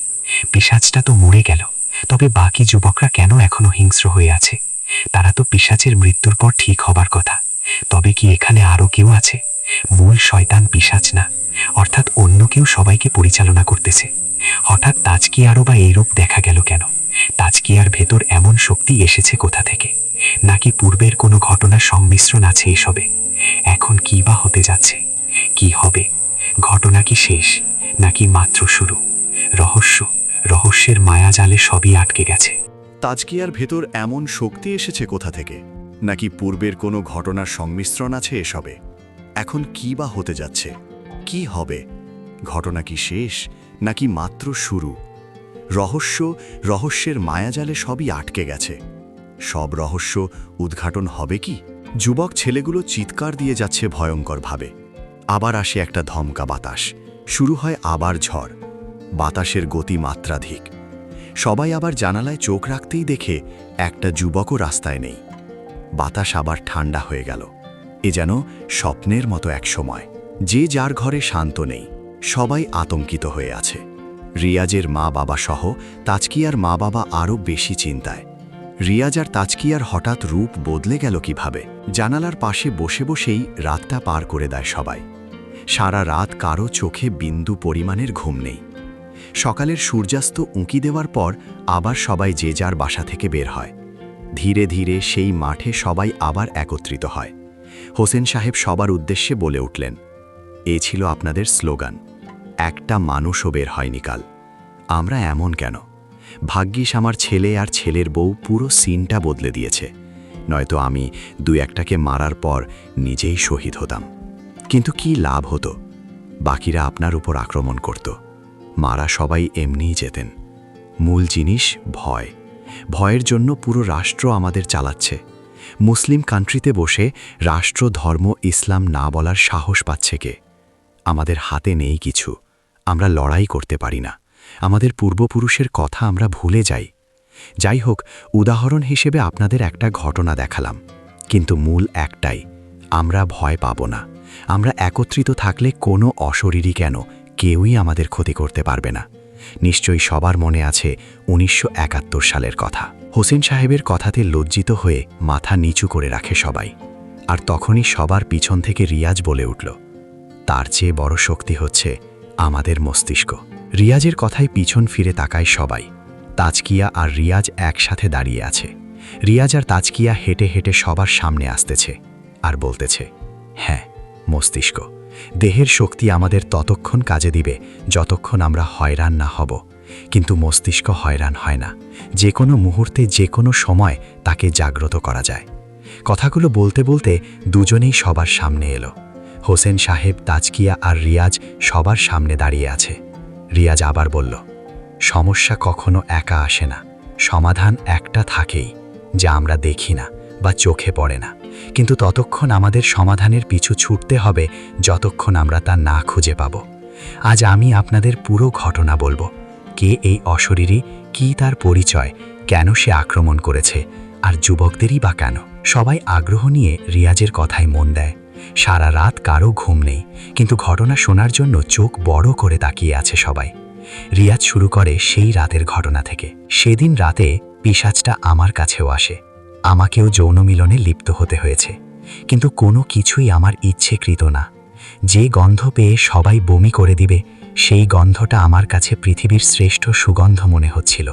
পিশাচটা তো মরে গেল, তবে বাকি যুবকরা কেন এখনো হিংস্র হয়ে আছে? তারা তো পিশাচের মৃত্যুর পর ঠিক হবার কথা। তবে কি এখানে আরো কেউ আছে? মূল শয়তান পিশাচ না, অর্থাৎ অন্য কেউ সবাইকে পরিচালনা করতেছে। হঠাৎ তাজকিয়ারও বা এই রূপ দেখা গেল কেন? তাজকিয়ার ভেতর এমন শক্তি এসেছে কোথা থেকে? নাকি পূর্বের কোনো ঘটনার সংমিশ্রণ আছে এসবে? এখন কি বা হতে যাচ্ছে? কি হবে? ঘটনা কি শেষ, নাকি মাত্র শুরু? রহস্যের মায়াজালে সবই আটকে গেছে। তাজকিয়ার ভেতর এমন শক্তি এসেছে কোথা থেকে? নাকি পূর্বের কোনো ঘটনার সংমিশ্রণ আছে এসবে? এখন কি বা হতে যাচ্ছে? কি হবে? ঘটনা কি শেষ নাকি মাত্র শুরু? রহস্যের মায়াজালে সবই আটকে গেছে। সব রহস্য উদ্ঘাটন হবে কি? যুবক ছেলেগুলো চিৎকার দিয়ে যাচ্ছে ভয়ঙ্করভাবে। আবার আসে একটা ধমকা বাতাস, শুরু হয় আবার ঝড়। বাতাসের গতি মাত্রাধিক। সবাই আবার জানালায় চোখ রাখতেই দেখে একটা যুবকও রাস্তায় নেই। বাতাস আবার ঠান্ডা হয়ে গেল। এ যেন স্বপ্নের মতো এক সময়। যে যার ঘরে শান্ত নেই, সবাই আতঙ্কিত হয়ে আছে। রিয়াজের মা বাবা সহ তাজকিয়ার মা বাবা আরও বেশি চিন্তায়। রিয়াজ আর তাজকিয়ার হঠাৎ রূপ বদলে গেল কিভাবে? জানালার পাশে বসে বসেই রাতটা পার করে দেয় সবাই। সারা রাত কারো চোখে বিন্দু পরিমাণের ঘুম নেই। সকালের সূর্যাস্ত উঁকি দেওয়ার পর আবার সবাই যে যার বাসা থেকে বের হয়। ধীরে ধীরে সেই মাঠে সবাই আবার একত্রিত হয়। হোসেন সাহেব সবার উদ্দেশ্যে বলে উঠলেন, এ ছিল আপনাদের স্লোগান। একটা মানুষও বের হয়নি কাল। আমরা এমন কেন? ভাগ্যিস আমার ছেলে আর ছেলের বউ পুরো সিনটা বদলে দিয়েছে, নয়তো আমি 2-1টাকে মারার পর নিজেই শহীদ হতাম। কিন্তু কি লাভ হতো? বাকিরা আপনার উপর আক্রমণ করত, মারা সবাই এমনিই যেতেন। মূল জিনিস ভয়। ভয়ের জন্য পুরো রাষ্ট্র আমাদের চালাচ্ছে। মুসলিম কান্ট্রিতে বসে রাষ্ট্র ধর্ম ইসলাম না বলার সাহস পাচ্ছে কে? আমাদের হাতে নেই কিছু, আমরা লড়াই করতে পারি না। আমাদের পূর্বপুরুষের কথা আমরা ভুলে যাই। যাই হোক, উদাহরণ হিসেবে আপনাদের একটা ঘটনা দেখালাম, কিন্তু মূল একটাই, আমরা ভয় পাব না। আমরা একত্রিত থাকলে কোনো অশরীরী কেন, কেউই আমাদের ক্ষতি করতে পারবে না। নিশ্চয়ই সবার মনে আছে 1971 সালের কথা। হোসেন সাহেবের কথাতে লজ্জিত হয়ে মাথা নিচু করে রাখে সবাই। আর তখনই সবার পিছন থেকে রিয়াজ বলে উঠল, তার চেয়ে বড় শক্তি হচ্ছে আমাদের মস্তিষ্ক। রিয়াজের কথায় পিছন ফিরে তাকায় সবাই। তাজকিয়া আর রিয়াজ একসাথে দাঁড়িয়ে আছে। রিয়াজ আর তাজকিয়া হেঁটে হেঁটে সবার সামনে আসতেছে আর বলতেছে, হ্যাঁ, মস্তিষ্ক। দেহের শক্তি আমাদের ততক্ষণ কাজে দিবে যতক্ষণ আমরা হয়রান না হব, কিন্তু মস্তিষ্ক হয়রান হয় না। যে কোনো মুহূর্তে যে কোনো সময় তাকে জাগ্রত করা যায়। কথাগুলো বলতে বলতে দুজনেই সবার সামনে এলো। হোসেন সাহেব, তাজকিয়া আর রিয়াজ সবার সামনে দাঁড়িয়ে আছে। রিয়াজ আবার বলল, সমস্যা কখনো একা আসে না, সমাধান একটা থাকেই, যা আমরা দেখি না বা চোখে পড়ে না। কিন্তু ততক্ষণ আমাদের সমাধানের পিছু ছুটতে হবে যতক্ষণ আমরা তা না খুঁজে পাব। আজ আমি আপনাদের পুরো ঘটনা বলবো। কে এই অশরীরী, কি তার পরিচয়, কেন সে আক্রমণ করেছে, আর যুবকদেরই বা কেন? সবাই আগ্রহ নিয়ে রিয়াজের কথায় মন দেয়। সারা রাত কারো ঘুম নেই, কিন্তু ঘটনা শোনার জন্য চোখ বড় করে তাকিয়ে আছে সবাই। রিয়াজ শুরু করে সেই রাতের ঘটনা থেকে। সেদিন রাতে পিশাচটা আমার কাছেও আসে। আমাকেও যৌন মিলনে লিপ্ত হতে হয়েছে, কিন্তু কোনো কিছুই আমার ইচ্ছেকৃত না। যে গন্ধ পেয়ে সবাই বমি করে দিবে, সেই গন্ধটা আমার কাছে পৃথিবীর শ্রেষ্ঠ সুগন্ধ মনে হচ্ছিল,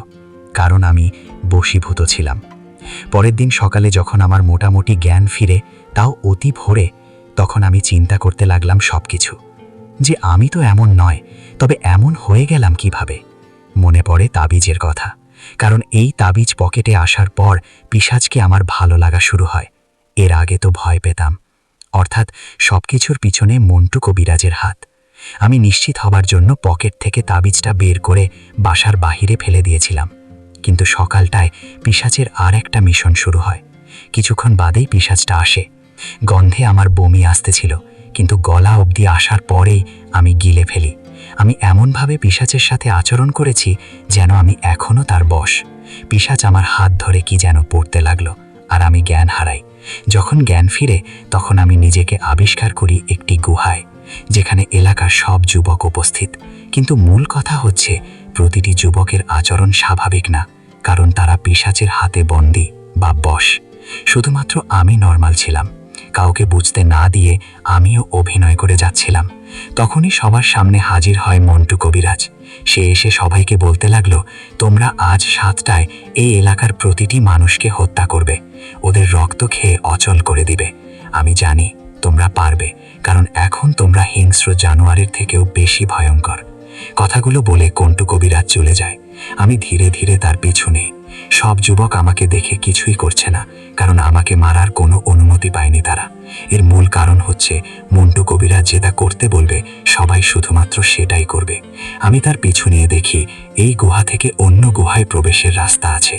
কারণ আমি বশীভূত ছিলাম। পরের দিন সকালে যখন আমার মোটামুটি জ্ঞান ফিরে, তাও অতি ভোরে, তখন আমি চিন্তা করতে লাগলাম সবকিছু, যে আমি তো এমন নয়, তবে এমন হয়ে গেলাম কিভাবে? মনে পড়ে তাবিজের কথা, কারণ এই তাবিজ পকেটে আসার পর পিশাচকে আমার ভালো লাগা শুরু হয়। এর আগে তো ভয় পেতাম, অর্থাৎ সবকিছুর পিছনে মন্টু কবিরাজের হাত। আমি নিশ্চিত হবার জন্য পকেট থেকে তাবিজটা বের করে বাসার বাহিরে ফেলে দিয়েছিলাম, কিন্তু সকালটায় পিশাচের আর একটা মিশন শুরু হয়। কিছুক্ষণ বাদেই পিশাচটা আসে। গন্ধে আমার বমি আসতেছিল, কিন্তু গলা অবধি আসার পরেই আমি গিলে ফেলি। আমি এমনভাবে পিশাচের সাথে আচরণ করেছি যেন আমি এখনও তার বশ। পিশাচ আমার হাত ধরে কি যেন পড়তে লাগলো, আর আমি জ্ঞান হারাই। যখন জ্ঞান ফিরে, তখন আমি নিজেকে আবিষ্কার করি একটি গুহায়, যেখানে এলাকার সব যুবক উপস্থিত। কিন্তু মূল কথা হচ্ছে, প্রতিটি যুবকের আচরণ স্বাভাবিক না, কারণ তারা পিশাচের হাতে বন্দী বা বশ। শুধুমাত্র আমি নর্মাল ছিলাম। কাউকে বুঝতে না দিয়ে আমিও অভিনয় করে যাচ্ছিলাম। তখনই সবার সামনে হাজির হয় মন্টু কবিরাজ। সে এসে সবাইকে বলতে লাগলো, তোমরা আজ 7টায় এই এলাকার প্রতিটি মানুষকে হত্যা করবে, ওদের রক্ত খেয়ে অচল করে দিবে। আমি জানি তোমরা পারবে, কারণ এখন তোমরা হিংস্র জানোয়ারের থেকেও বেশি ভয়ঙ্কর। কথাগুলো বলে কন্টু কবিরাজ চলে যায়। আমি ধীরে ধীরে তার পিছনে। সব যুবক আমাকে দেখে কিছুই করছে না, কারণ আমাকে মারার কোনো অনুমতি পায়নি তারা। এর মূল কারণ হচ্ছে মন্টু কবিরাজ যেটা করতে বলবে সবাই শুধুমাত্র সেটাই করবে। আমি তার পিছু নিয়ে দেখি এই গুহা থেকে অন্য গুহায় প্রবেশের রাস্তা আছে।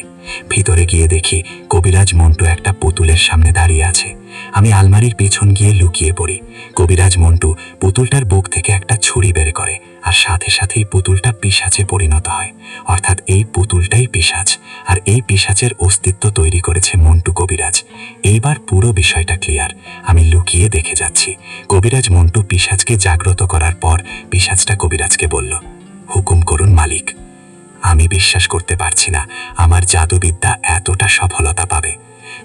ভিতরে গিয়ে দেখি কবিরাজ মন্টু একটা পুতুলের সামনে দাঁড়িয়ে আছে। আমি আলমারির পেছন গিয়ে লুকিয়ে পড়ি। কবিরাজ মন্টু পুতুলটার বুক থেকে একটা ছুরি বের করে, আর সাথে সাথেই পুতুলটা পিশাচে পরিণত হয়। অর্থাৎ এই পুতুলটাই পিশাচ, আর এই পিশাচের অস্তিত্ব তৈরি করেছে মন্টু কবিরাজ। এইবার পুরো বিষয়টা ক্লিয়ার। আমি লুকিয়ে দেখে যাচ্ছি। কবিরাজ মন্টু পিশাচকে জাগ্রত করার পর পিশাচটা কবিরাজকে বলল, হুকুম করুন মালিক। আমি বিশ্বাস করতে পারছি না আমার জাদুবিদ্যা এতটা সফলতা পাবে।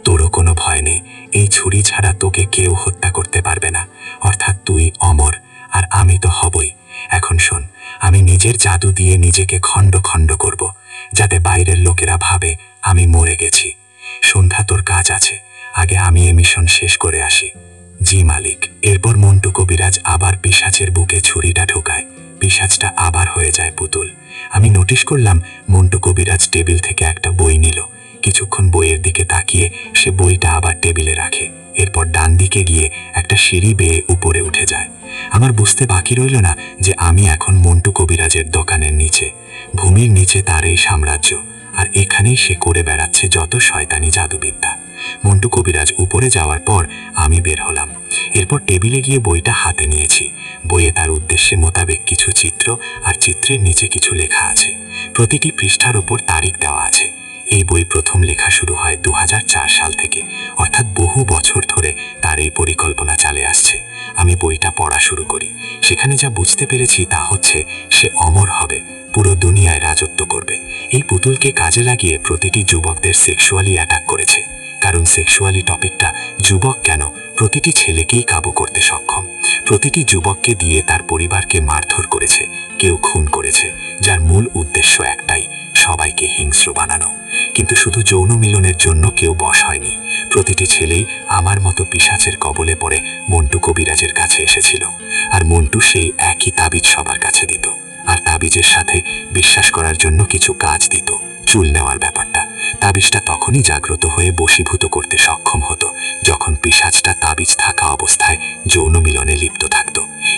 তোরও কোনো ভয় নেই, এই ছুরি ছাড়া তোকে কেউ হত্যা করতে পারবে না। অর্থাৎ তুই অমর, আর আমি তো হবই। এখন শোন, আমি নিজের জাদু দিয়ে নিজেকে খণ্ড খণ্ড করব, যাতে বাইরের লোকেরা ভাবে আমি মরে গেছি। সন্ধ্যা তোর কাজ আছে, আগে আমি এ মিশন শেষ করে আসি। জি মালিক। এরপর মন্টু কবিরাজ আবার পিশাচের বুকে ছুরিটা ঢোকায়। পিশাচটা আবার হয়ে যায় পুতুল। আমি নোটিশ করলাম মন্টু কবিরাজ টেবিল থেকে একটা বই নিল। কিছুক্ষণ বইয়ের দিকে তাকিয়ে সে বইটা আবার টেবিলে রাখে। এরপর ডান দিকে গিয়ে একটা সিঁড়ি বেয়ে উপরে উঠে যায়। আমার বুঝতে বাকি রইল না যে আমি এখন মন্টু কবিরাজের দোকানের নিচে। ভূমির নিচে তার এই সাম্রাজ্য, আর এখানেই সে করে বেড়াচ্ছে যত শয়তানি জাদুবিদ্যা। মন্টু কবিরাজ উপরে যাওয়ার পর আমি বের হলাম। এরপর টেবিলে গিয়ে বইটা হাতে নিয়েছি। বইয়ে তার উদ্দেশ্যে মোতাবেক কিছু চিত্র, আর চিত্রের নিচে কিছু লেখা আছে। প্রতিটি পৃষ্ঠার ওপর তারিখ দেওয়া আছে। এই বই প্রথম লেখা শুরু হয় 2004 সাল থেকে, অর্থাৎ বহু বছর ধরে তার এই পরিকল্পনা চালে আসছে। আমি বইটা পড়া শুরু করি। সেখানে যা বুঝতে পেরেছি তা হচ্ছে সে অমর হবে, পুরো দুনিয়ায় রাজত্ব করবে। এই পুতুলকে কাজে লাগিয়ে প্রতিটি যুবকদের সেক্সুয়ালি অ্যাটাক করেছে, কারণ সেক্সুয়ালি টপিকটা যুবক কেন প্রতিটি ছেলেকেই কাবু করতে সক্ষম। প্রতিটি যুবককে দিয়ে তার পরিবারকে মারধর করেছে, কেউ খুন করেছে, যার মূল উদ্দেশ্য একটাই, সবাইকে হিংস্র বানানো। কিন্তু শুধু যৌন মিলনের জন্য কেউ বশ হয়নি। প্রতিটি ছেলেই আমার মতো পিশাচের কবলে পড়ে মন্টু কবিরাজের কাছে এসেছিল, আর মন্টু সেই একই তাবিজ সবার কাছে দিত। আর তাবিজের সাথে বিশ্বাস করার জন্য কিছু কাজ দিত, চুল নেওয়ার ব্যাপারটা। তাবিজটা তখনই জাগ্রত হয়ে বশীভূত করতে সক্ষম হতো যখন পিশাচটা তাবিজ থাকা অবস্থায় যৌন মিলনে লিপ্ত থাকত।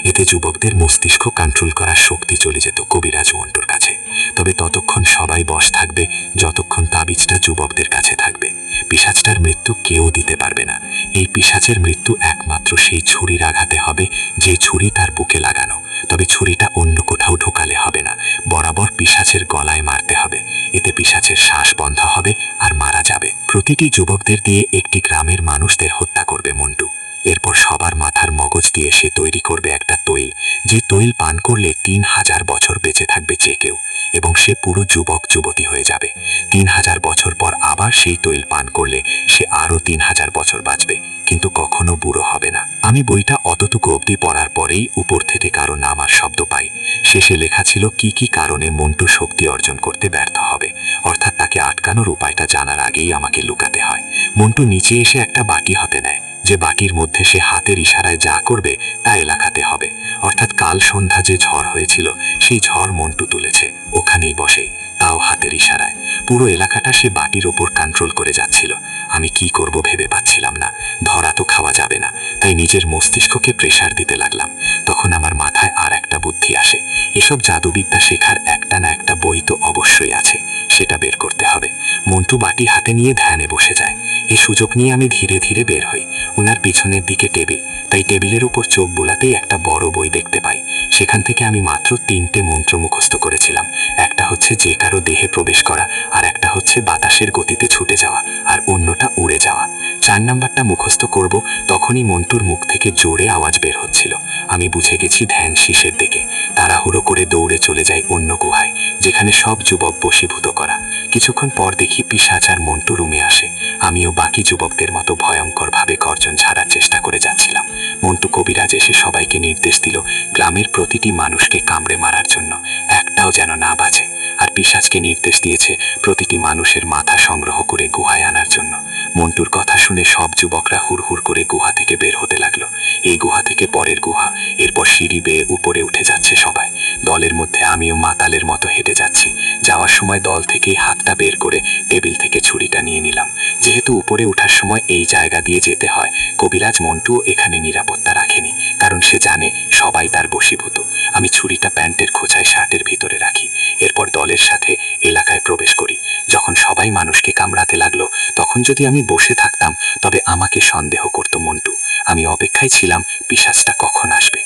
এতে যুবকদের মস্তিষ্ক কন্ট্রোল করার শক্তি চলে যেত কবিরাজ মন্টুর কাছে। তবে ততক্ষণ সবাই বশ থাকবে যতক্ষণ তাবিজটা যুবকদের কাছে থাকবে। পিশাচটার মৃত্যু কেউ দিতে পারবে না। এই পিশাচের মৃত্যু একমাত্র সেই ছুরির আঘাতে হবে যে ছুরি তার বুকে লাগানো। তবে ছুরিটা অন্য কোথাও ঢোকালে হবে না, বরাবর পিশাচের গলায় মারতে হবে। এতে পিশাচের শ্বাস বন্ধ হবে আর মারা যাবে। প্রতিটি যুবকদের দিয়ে একটি গ্রামের মানুষদের হত্যা করবে মন্টু। এরপর সবার মাথার মগজ দিয়ে সে তৈরি করবে একটা তৈল, যে তৈল পান করলে 3000 বছর বেঁচে থাকবে যে কেউ, এবং সে পুরো যুবক যুবতী হয়ে যাবে। 3000 বছর পর আবার সেই তৈল পান করলে সে আরো 3000 বছর বাঁচবে, কিন্তু কখনো বুড়ো হবে না। আমি বইটা অতটুকু অবধি পড়ার পরেই উপর থেকে কারো নাম আর শব্দ পাই। শেষে লেখা ছিল কি কি কারণে মন্টু শক্তি অর্জন করতে ব্যর্থ হবে, অর্থাৎ তাকে আটকানোর উপায়টা জানার আগেই আমাকে লুকাতে হয়। মন্টু নিচে এসে একটা বাটি হাতে নেয়, যে বাকির মধ্যে সে হাতের ইশারায় যা করবে তা এলাকাতে হবে। অর্থাৎ কাল সন্ধ্যা যে ঝড় হয়েছিল সেই ঝড় মন্টু তুলেছে ওখানেই বসে, তাও হাতের ইশারায়। পুরো এলাকাটা সে বাটির ওপর কন্ট্রোল করে যাচ্ছিল। আমি কি করব ভেবে পাচ্ছিলাম না। ধরা তো খাওয়া যাবে না, তাই নিজের মস্তিষ্ককে প্রেসার দিতে লাগলাম। তখন আমার মাথায় আর একটা বুদ্ধি আসে, এসব জাদুবিদ্যা শেখার একটা না একটা বই তো অবশ্যই আছে, সেটা বের করতে হবে। মন্টু বাটি হাতে নিয়ে ধ্যানে বসে যায়। এই সুযোগ নিয়ে আমি ধীরে ধীরে বের হই। উনার পিছনের দিকে টেবিল, তাই টেবিলের উপর চোখ বোলাতেই একটা বড় বই দেখতে পাই। সেখান থেকে আমি মাত্র 3টে মন্ত্র মুখস্থ করেছিলাম। একটা হচ্ছে যে কারো দেহে প্রবেশ করা, আর একটা হচ্ছে বাতাসের গতিতে ছুটে যাওয়া, আর অন্যটা উড়ে যাওয়া। 4 নাম্বারটা মুখস্থ করব, তখনই মন্টুর মুখ থেকে জোরে আওয়াজ বের হচ্ছিল। আমি বুঝে গেছি ধ্যান শীষের দিকে। তাড়াহুড়ো করে দৌড়ে চলে যাই অন্য গুহায়, যেখানে সব যুবক বশীভূত করা। কিছুক্ষণ পর দেখি পিশাচ আর মন্টু রুমে আসে। আমিও বাকি যুবকদের মতো ভয়ঙ্করভাবে গর্জন ছাড়ার চেষ্টা করে যাচ্ছিলাম। মন্টু কবিরাজ এসে সবাইকে নির্দেশ দিল গ্রামের প্রতিটি মানুষকে কামড়ে মারার জন্য, একটাও যেন না বাঁচে। আর পিশাচকে নির্দেশ দিয়েছে প্রতিটি মানুষের মাথা সংগ্রহ করে গুহায় আনার জন্য। মন্টুর কথা শুনে সব যুবকরা হুড়হুড় করে গুহা থেকে বের হতে লাগলো। এই গুহা থেকে পরের গুহা, এরপর সিঁড়ি বেয়ে উপরে উঠে যাচ্ছে সবাই। দলের মধ্যে আমিও মাতালের মতো হেঁটে যাচ্ছি। যাওয়ার সময় দল থেকেই হাতটা বের করে টেবিল থেকে ছুরিটা নিয়ে নিলাম। যেহেতু উপরে ওঠার সময় এই জায়গা দিয়ে যেতে হয়, কবিরাজ মন্টুও এখানে নিরাপত্তা রাখেনি, কারণ সে জানে সবাই তার বশীভূত। আমি ছুরিটা প্যান্টের খোঁচায় শার্টের ভিতরে রাখি। এরপর দলের সাথে এলাকায় প্রবেশ করি। যখন সবাই মানুষকে কামড়াতে লাগলো, তখন যদি আমি বসে থাকতাম তবে আমাকে সন্দেহ করত মন্টু। আমি অপেক্ষায় ছিলাম পিশাচটা কখন আসবে।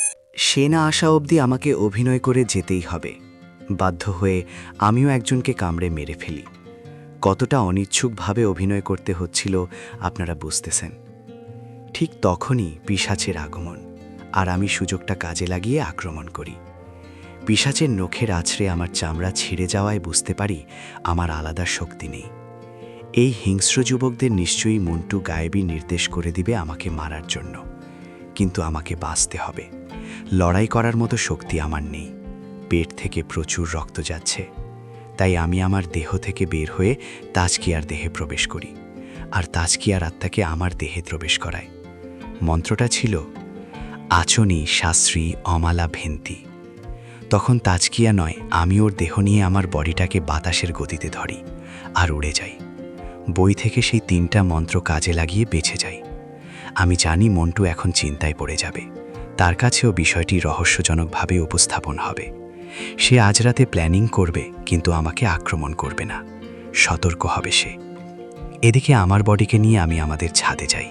সে না আসা অবধি আমাকে অভিনয় করে যেতেই হবে। বাধ্য হয়ে আমিও একজনকে কামড়ে মেরে ফেলি। কতটা অনিচ্ছুকভাবে অভিনয় করতে হচ্ছিল আপনারা বুঝতেছেন। ঠিক তখনই পিশাচের আগমন, আর আমি সুযোগটা কাজে লাগিয়ে আক্রমণ করি। পিশাচের নখের আছড়ে আমার চামড়া ছিঁড়ে যাওয়ায় বুঝতে পারি আমার আলাদা শক্তি নেই। এই হিংস্র যুবকদের নিশ্চয়ই মন্টু গায়েবী নির্দেশ করে দিবে আমাকে মারার জন্য, কিন্তু আমাকে বাঁচতে হবে। লড়াই করার মতো শক্তি আমার নেই। পেট থেকে প্রচুর রক্ত যাচ্ছে, তাই আমি আমার দেহ থেকে বের হয়ে তাজকিয়ার দেহে প্রবেশ করি, আর তাজকিয়ার আত্মাকে আমার দেহে প্রবেশ করায়। মন্ত্রটা ছিল আচনি শাস্ত্রী অমালা ভেন্তি। তখন তাজকিয়া নয়, আমি ওর দেহ নিয়ে আমার বডিটাকে বাতাসের গতিতে ধরি আর উড়ে যাই। বই থেকে সেই 3টা মন্ত্র কাজে লাগিয়ে বেঁচে যাই। আমি জানি মন্টু এখন চিন্তায় পড়ে যাবে, তার কাছেও বিষয়টি রহস্যজনকভাবে উপস্থাপন হবে। সে আজ রাতে প্ল্যানিং করবে, কিন্তু আমাকে আক্রমণ করবে না, সতর্ক হবে সে। এদিকে আমার বডিকে নিয়ে আমি আমাদের ছাদে যাই।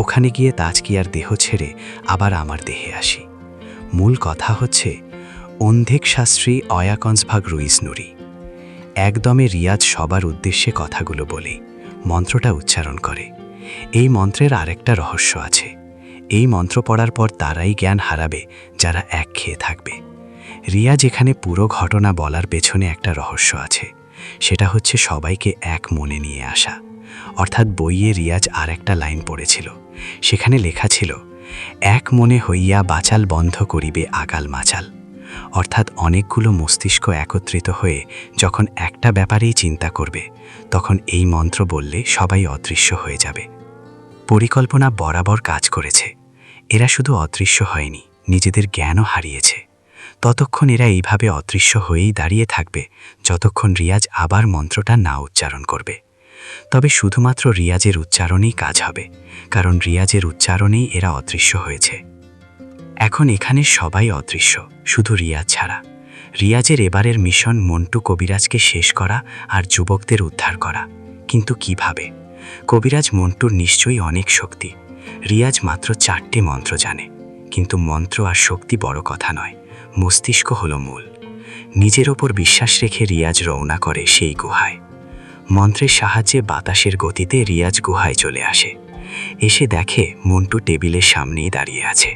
ওখানে গিয়ে তাজকিয়ার দেহ ছেড়ে আবার আমার দেহে আসি। মূল কথা হচ্ছে অন্ধেক শাস্ত্রী অয়াকন্সভাগ রুইস নুরি। একদমে রিয়াজ সবার উদ্দেশ্যে কথাগুলো বলে মন্ত্রটা উচ্চারণ করে। এই মন্ত্রের আরেকটা রহস্য আছে। এই মন্ত্র পড়ার পর তারাই জ্ঞান হারাবে যারা এক খেয়ে থাকবে। রিয়াজ এখানে পুরো ঘটনা বলার পেছনে একটা রহস্য আছে। সেটা হচ্ছে সবাইকে এক মনে নিয়ে আসা। অর্থাৎ বইয়ে রিয়াজ আর একটা লাইন পড়েছিল, সেখানে লেখা ছিল এক মনে হইয়া বাচাল বন্ধ করিবে আগাল মাচাল। অর্থাৎ অনেকগুলো মস্তিষ্ক একত্রিত হয়ে যখন একটা ব্যাপারেই চিন্তা করবে, তখন এই মন্ত্র বললে সবাই অদৃশ্য হয়ে যাবে। পরিকল্পনা বরাবর কাজ করেছে। এরা শুধু অদৃশ্য হয়নি, নিজেদের জ্ঞানও হারিয়েছে। ততক্ষণ এরা এইভাবে অদৃশ্য হয়েই দাঁড়িয়ে থাকবে যতক্ষণ রিয়াজ আবার মন্ত্রটা না উচ্চারণ করবে। তবে শুধুমাত্র রিয়াজের উচ্চারণেই কাজ হবে, কারণ রিয়াজের উচ্চারণেই এরা অদৃশ্য হয়েছে। এখন এখানে সবাই অদৃশ্য, শুধু রিয়াজ ছাড়া। রিয়াজের এবারের মিশন মন্টু কবিরাজকে শেষ করা আর যুবকদের উদ্ধার করা। কিন্তু কিভাবে? কবিরাজ মন্টুর নিশ্চয়ই অনেক শক্তি। রিয়াজ মাত্র 4টে মন্ত্র জানে, কিন্তু মন্ত্র আর শক্তি বড় কথা নয়, মস্তিষ্ক হলো মূল। নিজের ওপর বিশ্বাস রেখে রিয়াজ রওনা করে সেই গুহায়। মন্ত্রের সাহায্যে বাতাসের গতিতে রিয়াজ গুহায় চলে আসে। এসে দেখে মন্টু টেবিলের সামনেই দাঁড়িয়ে আছে,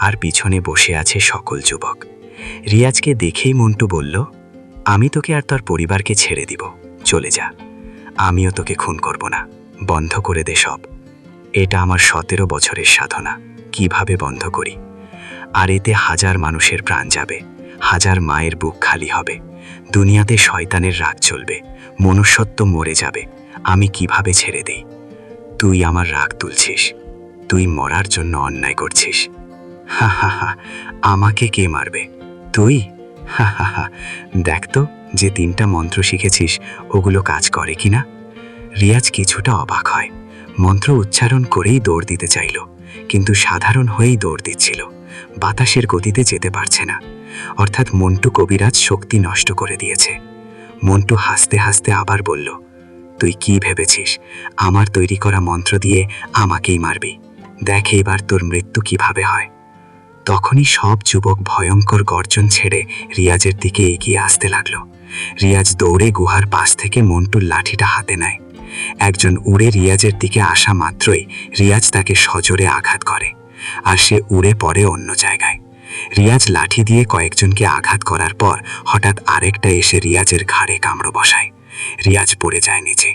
আর পিছনে বসে আছে সকল যুবক। রিয়াজকে দেখেই মন্টু বলল, আমি তোকে আর তোর পরিবারকে ছেড়ে দিব, চলে যা। আমিও তোকে খুন করব না, বন্ধ করে দে সব। এটা আমার 17 বছরের সাধনা, কিভাবে বন্ধ করি। আর এতে 1000 মানুষের প্রাণ যাবে, 1000 মায়ের বুক খালি হবে, দুনিয়াতে শয়তানের রাগ চলবে, মনুষ্যত্ব মরে যাবে। আমি কিভাবে ছেড়ে দেই? তুই আমার রাগ তুলছিস, তুই মরার জন্য অন্যায় করছিস। হা হা হা, আমাকে কে মারবে? তুই? হা হা হা, দেখ তো যে 3টা মন্ত্র শিখেছিস ওগুলো কাজ করে কিনা। রিয়াজ কিছুটা অবাক হয়। মন্ত্র উচ্চারণ করেই দৌড় দিতে চাইল, কিন্তু সাধারণ হয়েই দৌড় দিচ্ছিল, বাতাসের গতিতে যেতে পারছে না। অর্থাৎ মন্টু কবিরাজ শক্তি নষ্ট করে দিয়েছে। মন্টু হাসতে হাসতে আবার বলল, তুই কি ভেবেছিস আমার তৈরি করা মন্ত্র দিয়ে আমাকেই মারবি? দেখ এবার তোর মৃত্যু কিভাবে হয়। তখনই সব যুবক ভয়ঙ্কর গর্জন ছেড়ে রিয়াজের দিকে এগিয়ে আসতে লাগলো। রিয়াজ দৌড়ে গুহার পাশ থেকে মন্টুর লাঠিটা হাতে নেয়। একজন উড়ে রিয়াজের দিকে আসা মাত্রই রিয়াজ তাকে সজোরে আঘাত করে, আর সে উড়ে পড়ে অন্য জায়গায়। রিয়াজ লাঠি দিয়ে কয়েকজনকে আঘাত করার পর হঠাৎ আরেকটা এসে রিয়াজের ঘাড়ে কামড় বসায়। রিয়াজ পড়ে যায় নিচে।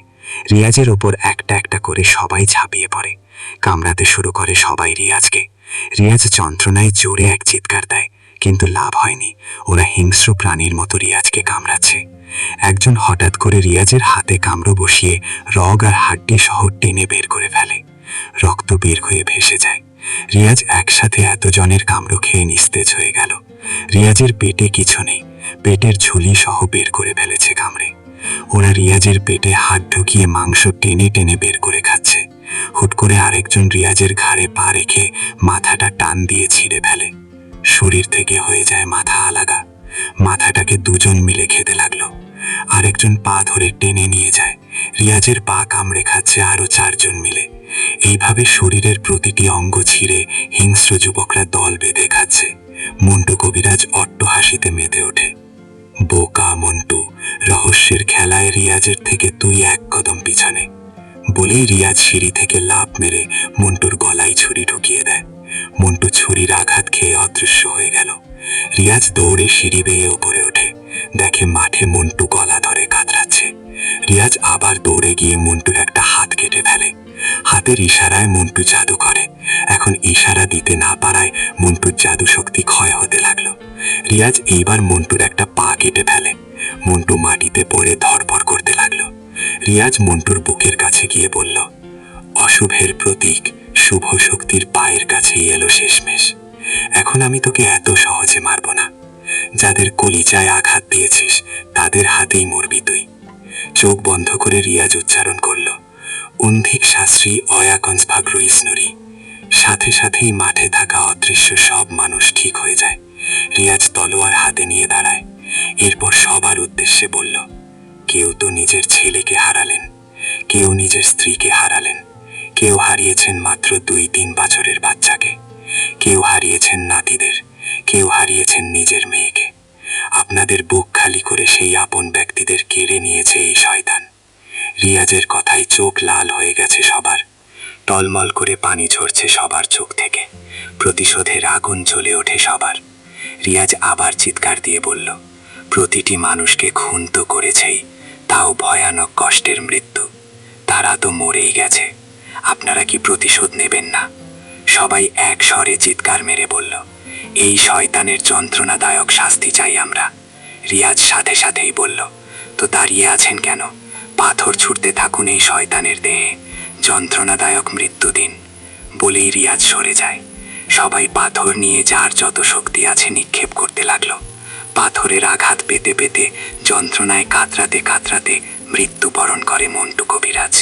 রিয়াজের ওপর একটা একটা করে সবাই ঝাঁপিয়ে পড়ে, কামড়াতে শুরু করে সবাই রিয়াজকে। রিয়াজ যন্ত্রণায় জোরে এক চিৎকার দেয়, কিন্তু লাভ হয়নি। ওরা হিংস্র প্রাণীর মতো রিয়াজকে কামড়াচ্ছে। একজন হঠাৎ করে রিয়াজের হাতে কামড় বসিয়ে রগ আর হাড্ডি সহ টেনে বের করে ফেলে। রক্ত বের হয়ে ভেসে যায়। রিয়াজ একসাথে এতজনের কামড় খেয়ে নিস্তেজ হয়ে গেল। রিয়াজের পেটে কিছু নেই, পেটের ঝুলি সহ বের করে ফেলেছে কামড়ে। ওরা রিয়াজের পেটে হাত ঢুকিয়ে মাংস টেনে টেনে বের করে খাচ্ছে। হুট করে আরেকজন রিয়াজের ঘাড়ে পা রেখে মাথাটা টান দিয়ে ছিঁড়ে ফেলে। শরীর থেকে হয়ে যায় মাথা আলাদা। মাথাটাকে দুজন মিলে খেতে লাগলো। আরেকজন পা ধরে টেনে নিয়ে যায়। রিয়াজের পা কামড়ে খাচ্ছে আরো 4 জন মিলে। এইভাবে শরীরের প্রতিটি অঙ্গ ছিঁড়ে হিংস্র যুবকরা দল বেঁধে খাচ্ছে। মন্টু কবিরাজ অট্টহাসিতে মেতে ওঠে। বোকা মন্টু, রহস্যের খেলায় রিয়াজের থেকে তুই 1 কদম পিছনে, বলেই রিয়াজ সিঁড়ি থেকে লাফ মেরে মন্টুর গলায় ছুরি ঢুকিয়ে দেয়। মন্টু ছুরির আঘাত খেয়ে অদৃশ্য হয়ে গেল। রিয়াজ দৌড়ে সিঁড়ি বেয়ে ওপরে ওঠে, দেখে মাঠে মন্টু গলা ধরে কাতরাচ্ছে। রিয়াজ আবার দৌড়ে গিয়ে মন্টুর একটা হাত কেটে ফেলে। হাতের ইশারায় মন্টু জাদু করে। এখন ইশারা দিতে না পারায় মন্টুর জাদু শক্তি ক্ষয় হতে লাগলো। রিয়াজ এইবার মন্টুর একটা পা কেটে ফেলে। মন্টু মাটিতে পড়ে ধরপড় করতে লাগলো। রিয়াজ মন্টুর বুকের কাছে গিয়ে বলল, অশুভের প্রতীক শুভ শক্তির পায়ের কাছেই এলো শেষমেশ। এখন আমি তোকে এত সহজে মারব না। যাদের কলিজায় আঘাত দিয়েছিস তাদের হাতেই মরবি তুই। চোখ বন্ধ করে রিয়াজ উচ্চারণ করল, অন্ধিক শাস্ত্রী অয়াকন্সভাগ্র ইসনুরি। সাথে সাথেই মাঠে থাকা অদৃশ্য সব মানুষ ঠিক হয়ে যায়। রিয়াজ তলোয়ার হাতে নিয়ে দাঁড়ায়। এরপর সবার উদ্দেশ্যে বলল, কেউ তো নিজের ছেলেকে হারালেন, কেউ নিজের স্ত্রীকে হারালেন, কেউ হারিয়েছেন মাত্র 2-3 বছরের বাচ্চাকে, কেউ হারিয়েছেন নাতিদের, কেউ হারিয়েছেন নিজের মেয়েকে। আপনাদের বুক খালি করে সেই আপন ব্যক্তিদের কেড়ে নিয়েছে এই শয়তান। রিয়াজের কথায় চোখ লাল হয়ে গেছে সবার। টলমল করে পানি ঝরছে সবার চোখ থেকে। প্রতিশোধের আগুন জ্বলে ওঠে সবার। রিয়াজ আবার চিৎকার দিয়ে বলল, প্রতিটি মানুষকে খুন তো করেছেই, তাও ভয়ানক কষ্টের মৃত্যু। তারা তো মরেই গেছে, আপনারা কি প্রতিশোধ নেবেন না? সবাই এক স্বরে চিৎকার মেরে বলল, এই শয়তানের যন্ত্রণাদায়ক শাস্তি চাই আমরা। রিয়াজ সাথে সাথেই বলল, তো দাঁড়িয়ে আছেন কেন? পাথর ছুটতে থাকুন এই শয়তানের দেহে, যন্ত্রণাদায়ক মৃত্যু দিন। বলেই রিয়াজ সরে যায়। সবাই পাথর নিয়ে যার যত শক্তি আছে নিক্ষেপ করতে লাগলো। পাথরের আঘাত পেতে পেতে যন্ত্রণায় কাতরাতে কাতরাতে মৃত্যুবরণ করে মন্টু কবিরাজ।